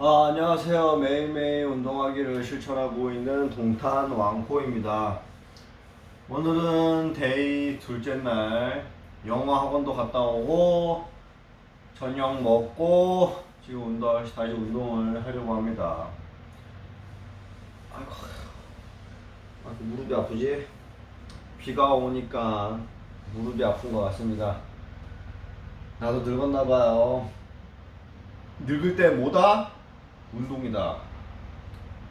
안녕하세요. 매일매일 운동하기를 실천하고 있는 동탄 왕코입니다. 오늘은 데이 둘째 날 영어 학원도 갔다 오고 저녁 먹고 지금 다시 운동을 하려고 합니다. 아이고, 무릎이 아프지? 비가 오니까 무릎이 아픈 것 같습니다. 나도 늙었나봐요. 늙을 때 뭐다? 운동이다.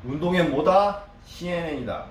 운동엔 뭐다? CNN이다.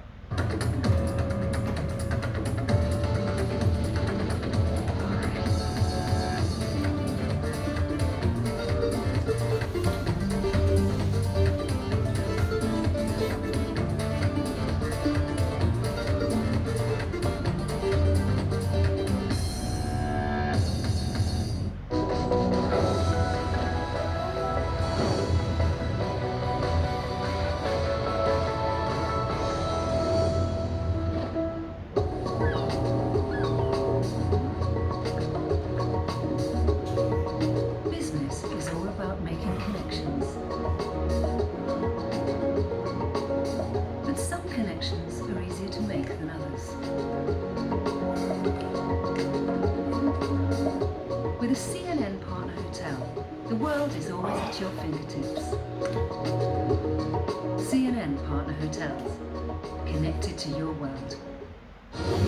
Business is all about making connections. But some connections are easier to make than others. With a CNN partner hotel, the world is always at your fingertips. CNN partner hotels, connected to your world.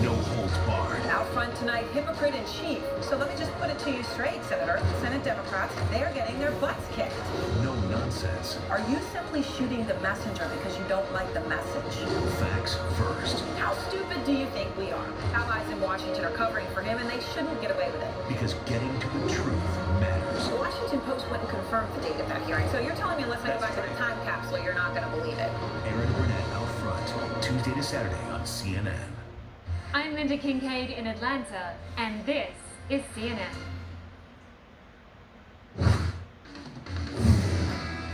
No holds barred. Out front tonight, hypocrite in chief. So let me just put it to you straight, Senator. Senate Democrats, they're getting their butts kicked. No nonsense. Are you simply shooting the messenger because you don't like the message? Facts first. How stupid do you think we are? Allies in Washington are covering for him, and they shouldn't get away with it. Because getting to the truth matters. The Washington Post wouldn't confirm the date of that hearing, so you're telling me unless I go back to the time capsule, you're not going to believe it. Aaron Burnett out front, Tuesday to Saturday on CNN. I'm Linda Kincaid in Atlanta, and this is CNN.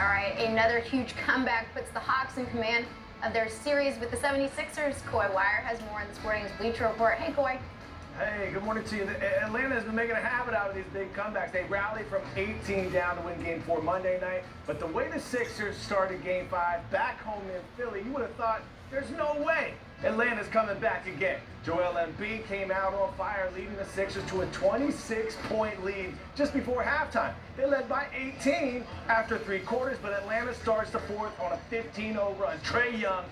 All right, another huge comeback puts the Hawks in command of their series with the 76ers. Kawhi Wire has more on this morning's Bleacher Report. Hey, Kawhi. Hey, good morning to you. Atlanta has been making a habit out of these big comebacks. They rallied from 18 down to win Game 4 Monday night. But the way the Sixers started Game 5 back home in Philly, you would have thought there's no way Atlanta's coming back again. Joel Embiid came out on fire, leading the Sixers to a 26-point lead just before halftime. They led by 18 after three quarters, but Atlanta starts the fourth on a 15-0 run. Trae Young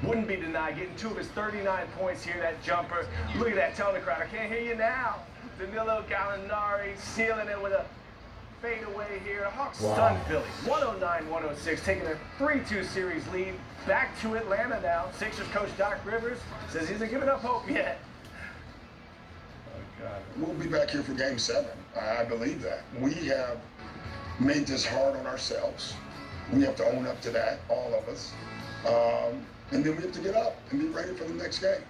wouldn't be denied, getting two of his 39 points here, that jumper. Look at that, tell the crowd, I can't hear you now. Danilo Gallinari sealing it with a fadeaway here. Hawks stunned Philly, 109-106, taking a 3-2 series lead. Back to Atlanta now. Sixers coach Doc Rivers says he hasn't given up hope yet. Oh, God. We'll be back here for Game 7. I believe that. We have made this hard on ourselves. We have to own up to that, all of us. And then we have to get up and be ready for the next game.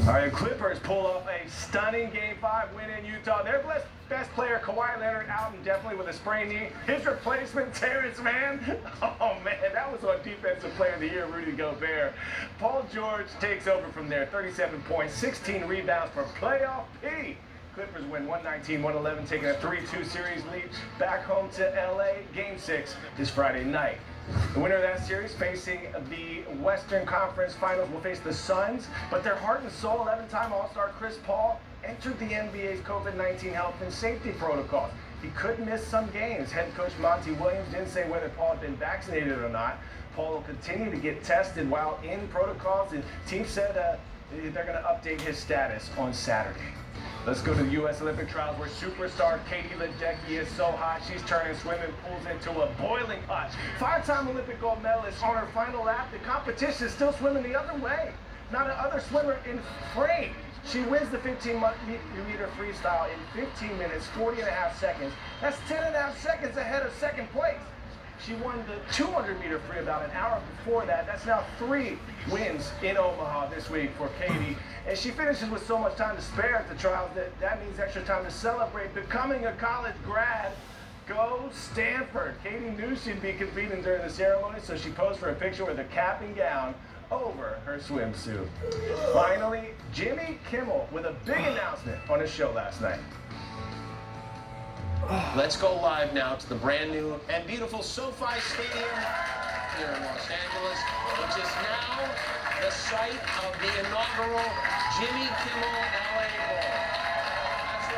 All right, Clippers pull off a stunning Game 5 win in Utah. Their best player, Kawhi Leonard, out indefinitely with a sprained knee. His replacement, Terrence Mann. Oh, man, that was on Defensive Player of the Year, Rudy Gobert. Paul George takes over from there, 37 points, 16 rebounds for playoff P. Clippers win 119-111, taking a 3-2 series lead back home to LA. Game 6 is Friday night. The winner of that series, facing the Western Conference Finals, will face the Suns. But their heart and soul, 11-time All-Star Chris Paul, entered the NBA's COVID-19 health and safety protocols. He could miss some games. Head coach Monty Williams didn't say whether Paul had been vaccinated or not. Paul will continue to get tested while in protocols. The team said they're going to update his status on Saturday. Let's go to the U.S. Olympic trials where superstar Katie Ledecky is so hot she's turning swimming pools into a boiling pot. Five-time Olympic gold medalist on her final lap. The competition is still swimming the other way. Not another swimmer in frame. She wins the 15-meter freestyle in 15 minutes, 40 and a half seconds. That's 10 and a half seconds ahead of second place. She won the 200-meter free about an hour before that. That's now 3 wins in Omaha this week for Katie. And she finishes with so much time to spare at the trials that means extra time to celebrate becoming a college grad. Go Stanford. Katie knew she'd be competing during the ceremony, so she posed for a picture with a cap and gown over her swimsuit. Finally, Jimmy Kimmel with a big announcement on his show last night. Let's go live now to the brand new and beautiful SoFi Stadium here in Los Angeles, which is now the site of the inaugural Jimmy Kimmel LA Bowl. That's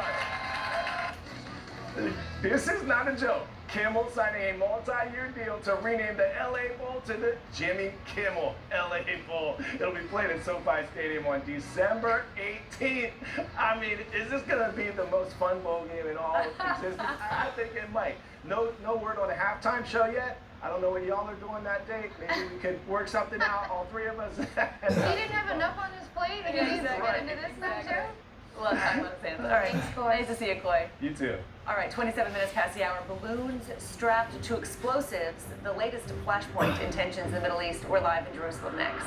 right. This is not a joke. Kimmel signing a multi-year deal to rename the LA Bowl to the Jimmy Kimmel LA Bowl. It'll be played at SoFi Stadium on December 18th. I mean, is this gonna be the most fun bowl game in all of existence? I think it might. No word on a halftime show yet. I don't know what y'all are doing that day. Maybe we could work something out, all three of us. He didn't have enough on his plate and he needs to get into this now too? We'll have time on his hands. All right. Thanks, Coy. Nice to see you, Coy. You too. All right, 27 minutes past the hour. Balloons strapped to explosives. The latest flashpoint in tensions in the Middle East. We're live in Jerusalem next.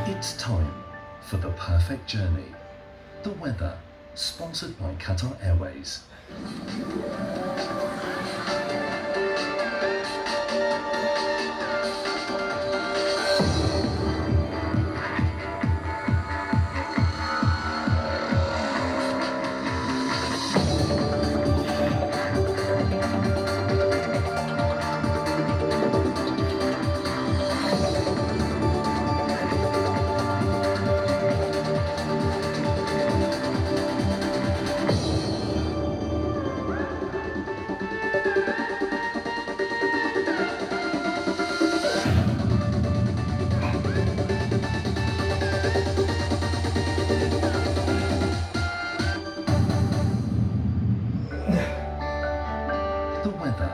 It's time for the perfect journey. The weather, sponsored by Qatar Airways. The weather,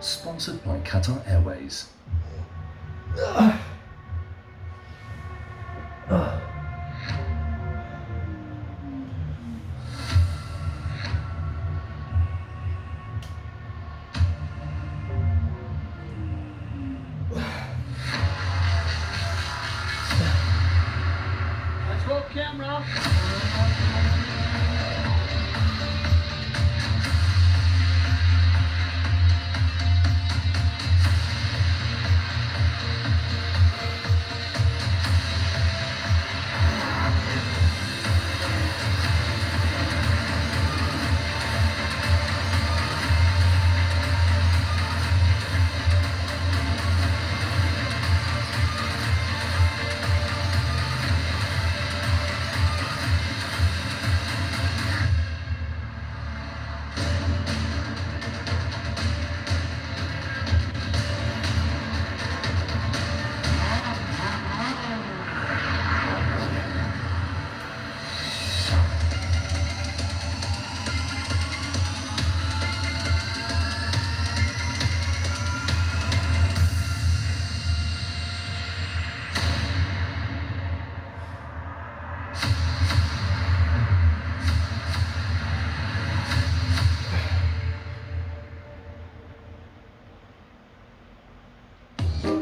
sponsored by Qatar Airways. Let's go, camera.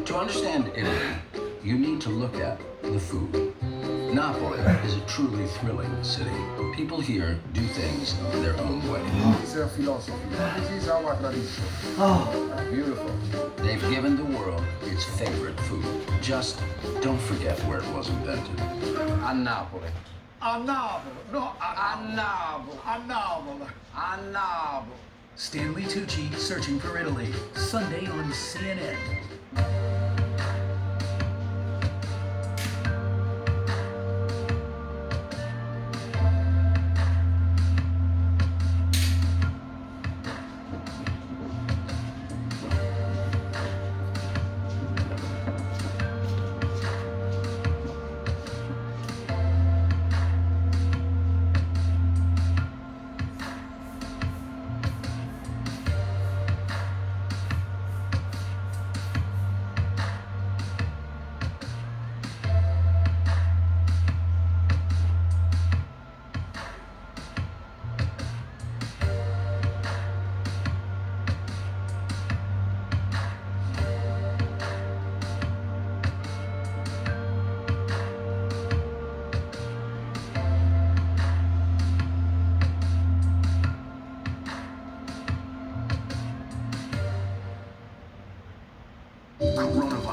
To understand Italy, you need to look at the food. Napoli is a truly thrilling city. People here do things their own way. This is our philosophy. This is our tradition. Beautiful. They've given the world its favorite food. Just don't forget where it was invented. A Napoli. A Napoli. No, A Napoli. a Napoli. A Napoli. Stanley Tucci searching for Italy. Sunday on CNN.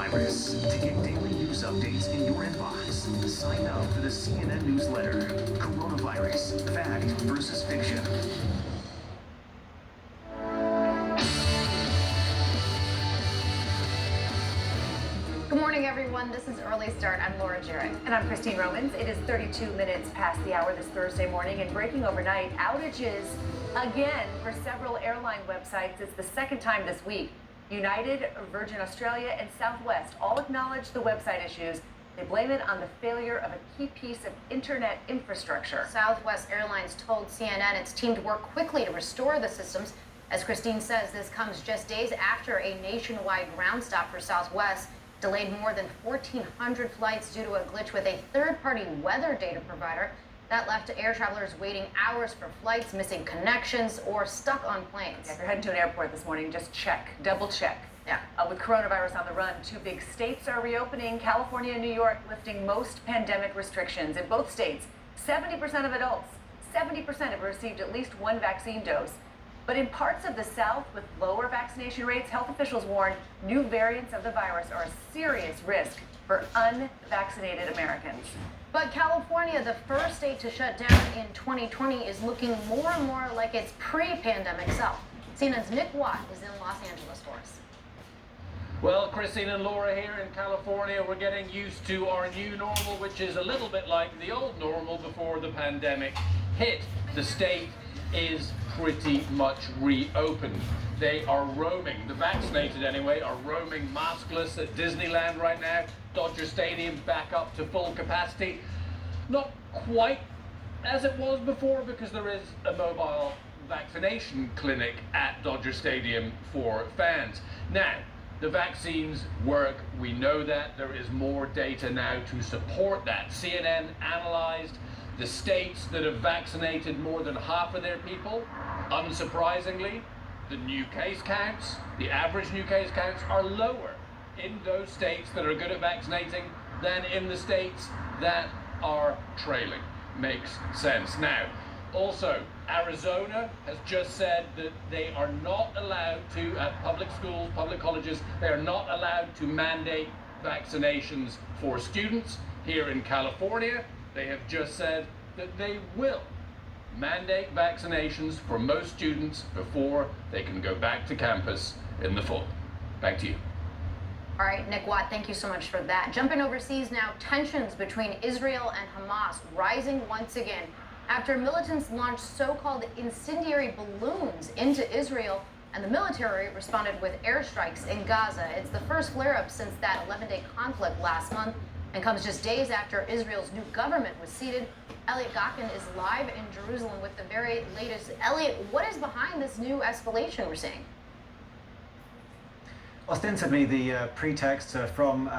coronavirus. To get daily news updates in your inbox, sign up for the CNN newsletter. Coronavirus, fact versus fiction. Good morning, everyone. This is Early Start. I'm Laura Jarrett. And I'm Christine Romans. It is 32 minutes past the hour this Thursday morning, and breaking overnight, outages again for several airline websites. It's the second time this week. United, Virgin Australia, and Southwest all acknowledge the website issues. They blame it on the failure of a key piece of internet infrastructure. Southwest Airlines told CNN its team to work quickly to restore the systems. As Christine says, this comes just days after a nationwide ground stop for Southwest delayed more than 1,400 flights due to a glitch with a third-party weather data provider. That left air travelers waiting hours for flights, missing connections, or stuck on planes. Yeah, if you're heading to an airport this morning, just check, double check. Yeah. With coronavirus on the run, two big states are reopening. California and New York lifting most pandemic restrictions. In both states, 70% of adults, 70% have received at least one vaccine dose. But in parts of the South with lower vaccination rates, health officials warn new variants of the virus are a serious risk for unvaccinated Americans. But California, the first state to shut down in 2020, is looking more and more like its pre-pandemic self. CNN's Nick Watt is in Los Angeles for us. Well, Christine and Laura, here in California, we're getting used to our new normal, which is a little bit like the old normal before the pandemic hit. The state is pretty much reopened. They are roaming, the vaccinated anyway, are roaming maskless at Disneyland right now. Dodger Stadium back up to full capacity. Not quite as it was before, because there is a mobile vaccination clinic at Dodger Stadium for fans. Now, the vaccines work, we know that. There is more data now to support that. CNN analyzed the states that have vaccinated more than half of their people. Unsurprisingly, the new case counts, the average new case counts, are lower in those states that are good at vaccinating than in the states that are trailing. Makes sense. Now, also, Arizona has just said that they are not allowed to, at public schools, public colleges, they are not allowed to mandate vaccinations for students. Here in California, they have just said that they will mandate vaccinations for most students before they can go back to campus in the fall. Back to you. All right, Nick Watt, thank you so much for that. Jumping overseas now, tensions between Israel and Hamas rising once again after militants launched so-called incendiary balloons into Israel, and the military responded with airstrikes in Gaza. It's the first flare-up since that 11-day conflict last month, and comes just days after Israel's new government was seated. Elliot Gockin is live in Jerusalem with the very latest. Elliot, what is behind this new escalation we're seeing? Ostensibly, the pretext from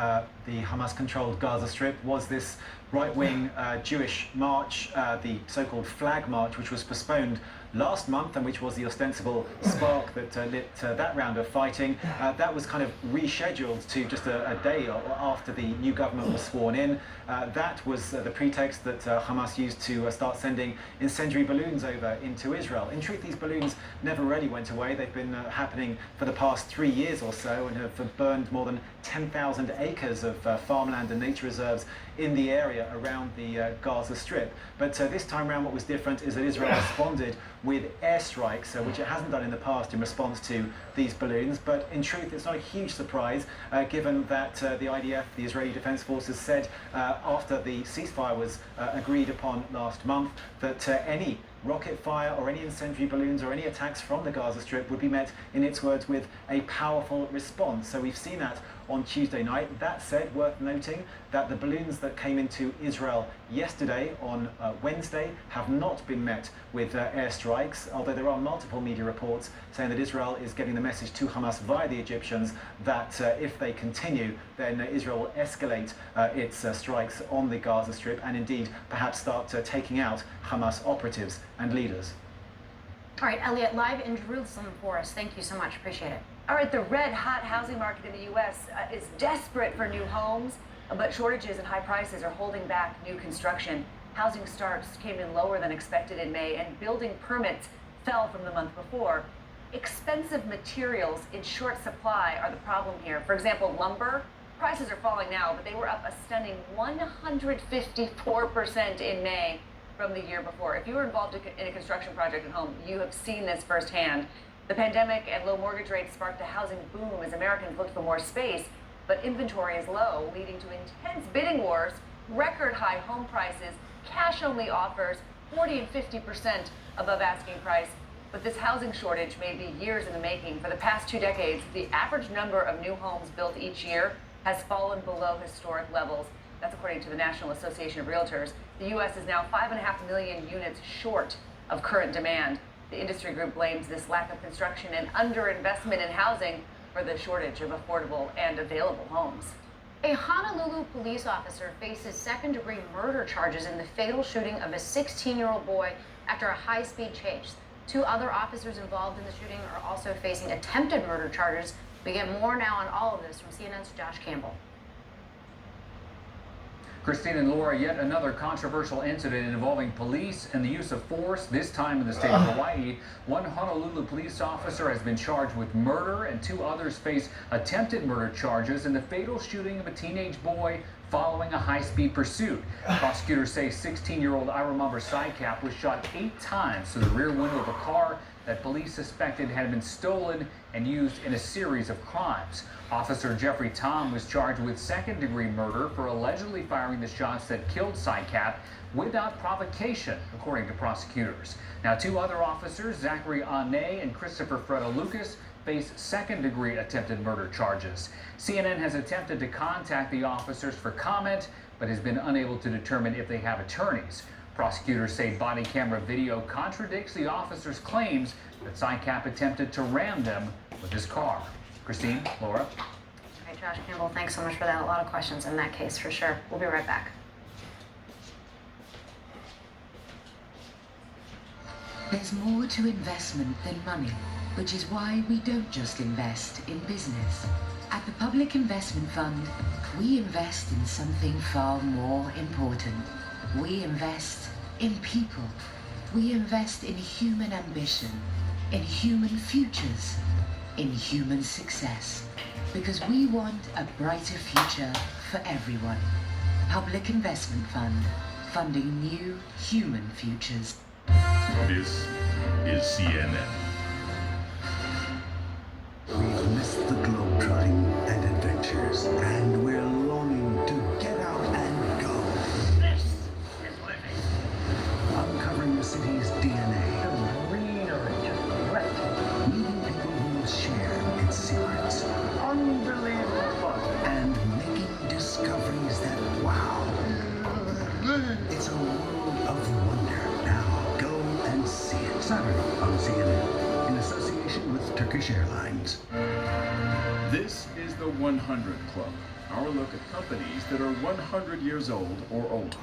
the Hamas-controlled Gaza Strip was this right-wing Jewish march, the so-called Flag March, which was postponed last month and which was the ostensible spark that lit that round of fighting. That was kind of rescheduled to just a day after the new government was sworn in. That was the pretext that Hamas used to start sending incendiary balloons over into Israel. In truth, these balloons never really went away. They've been happening for the past 3 years or so and have burned more than 10,000 acres of farmland and nature reserves in the area around the Gaza Strip. But this time around, what was different is that Israel responded with airstrikes, which it hasn't done in the past in response to these balloons. But in truth, it's not a huge surprise, given that the IDF, the Israeli Defense Forces, said after the ceasefire was agreed upon last month that any rocket fire or any incendiary balloons or any attacks from the Gaza Strip would be met, in its words, with a powerful response. So we've seen that on Tuesday night. That said, worth noting that the balloons that came into Israel yesterday on Wednesday have not been met with airstrikes, although there are multiple media reports saying that Israel is getting the message to Hamas via the Egyptians that if they continue, then Israel will escalate its strikes on the Gaza Strip and indeed perhaps start taking out Hamas operatives and leaders. All right, Elliot, live in Jerusalem for us. Thank you so much. Appreciate it. All right, the red-hot housing market in the U.S. Is desperate for new homes, but shortages and high prices are holding back new construction. Housing starts came in lower than expected in May, and building permits fell from the month before. Expensive materials in short supply are the problem here. For example, lumber Prices are falling now, but they were up a stunning 154% in May from the year before. If you were involved in a construction project at home, you have seen this firsthand. The pandemic and low mortgage rates sparked a housing boom as Americans looked for more space, but inventory is low, leading to intense bidding wars, record high home prices, cash-only offers, 40 and 50% above asking price. But this housing shortage may be years in the making. For the past 2 decades, the average number of new homes built each year has fallen below historic levels. That's according to the National Association of Realtors. The U.S. is now 5.5 million units short of current demand. The industry group blames this lack of construction and underinvestment in housing for the shortage of affordable and available homes. A Honolulu police officer faces second-degree murder charges in the fatal shooting of a 16-year-old boy after a high-speed chase. 2 other officers involved in the shooting are also facing attempted murder charges. We get more now on all of this from CNN's Josh Campbell. Christine and Laura, yet another controversial incident involving police and the use of force, this time in the state of Hawaii. One Honolulu police officer has been charged with murder and 2 others face attempted murder charges in the fatal shooting of a teenage boy following a high-speed pursuit. Prosecutors say 16-year-old Iramumber Saikap was shot 8 times through the rear window of a car that police suspected had been stolen and used in a series of crimes. Officer Jeffrey Tom was charged with second-degree murder for allegedly firing the shots that killed Saikap without provocation, according to prosecutors. Now, 2 other officers, Zachary Ane and Christopher Freda Lucas, face second-degree attempted murder charges. CNN has attempted to contact the officers for comment, but has been unable to determine if they have attorneys. Prosecutors say body camera video contradicts the officers' claims that Saikap attempted to ram them with his car. Christine, Laura. All right, Josh Campbell, thanks so much for that. A lot of questions in that case, for sure. We'll be right back. There's more to investment than money, which is why we don't just invest in business. At the Public Investment Fund, we invest in something far more important. We invest in people. We invest in human ambition, in human futures, in human success. Because we want a brighter future for everyone. Public Investment Fund, funding new human futures. This is CNN. We've missed the globetrotting and adventures, and we're longing to get out and go. This is living. Uncovering the city's DNA. The greenery just breathtaking. Meeting people who will share its secrets. Unbelievable fun. And making discoveries that wow. It's a world of wonder. Now go and see it. Saturday on CNN, in association with Turkish Airlines. This is the 100 Club, our look at companies that are 100 years old or older.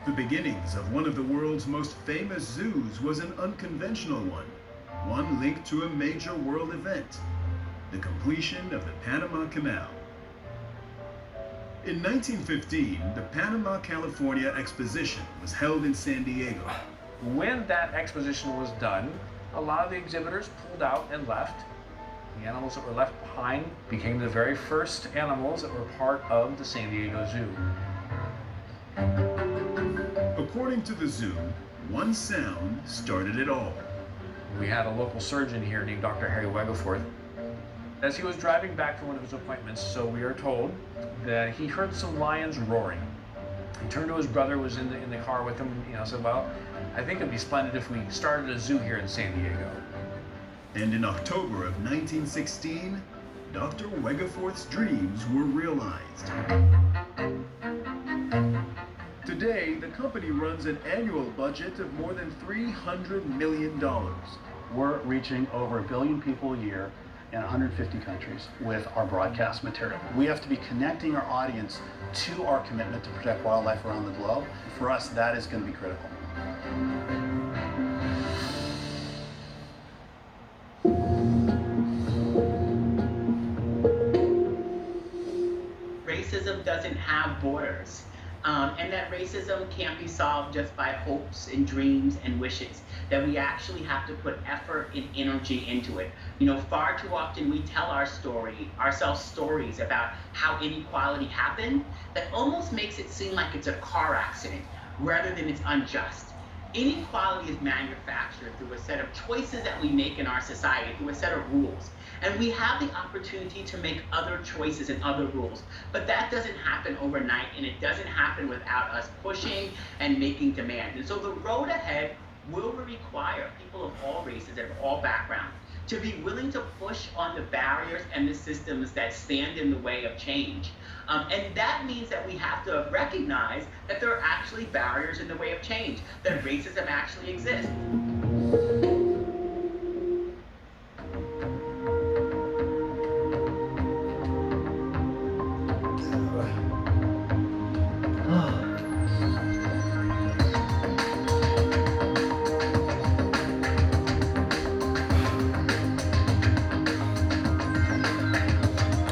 The beginnings of one of the world's most famous zoos was an unconventional one linked to a major world event, the completion of the Panama Canal. In 1915, the Panama, California Exposition was held in San Diego. When that exposition was done, a lot of the exhibitors pulled out and left. The animals that were left behind became the very first animals that were part of the San Diego Zoo. According to the zoo, one sound started it all. We had a local surgeon here named Dr. Harry Wegeforth. As he was driving back from one of his appointments, so we are told, that he heard some lions roaring. He turned to his brother, who was in the car with him, said, well, I think it'd be splendid if we started a zoo here in San Diego. And in October of 1916, Dr. Wegeforth's dreams were realized. Today, the company runs an annual budget of more than $300 million. We're reaching over 1 billion people a year in 150 countries with our broadcast material. We have to be connecting our audience to our commitment to protect wildlife around the globe. For us, that is going to be critical. Racism doesn't have borders. And that racism can't be solved just by hopes and dreams and wishes, that we actually have to put effort and energy into it. You know, far too often we tell ourselves stories about how inequality happened that almost makes it seem like it's a car accident rather than it's unjust. Inequality is manufactured through a set of choices that we make in our society, through a set of rules. And we have the opportunity to make other choices and other rules. But that doesn't happen overnight, and it doesn't happen without us pushing and making demands. And so the road ahead will require people of all races and of all backgrounds to be willing to push on the barriers and the systems that stand in the way of change. And that means that we have to recognize that there are actually barriers in the way of change, that racism actually exists.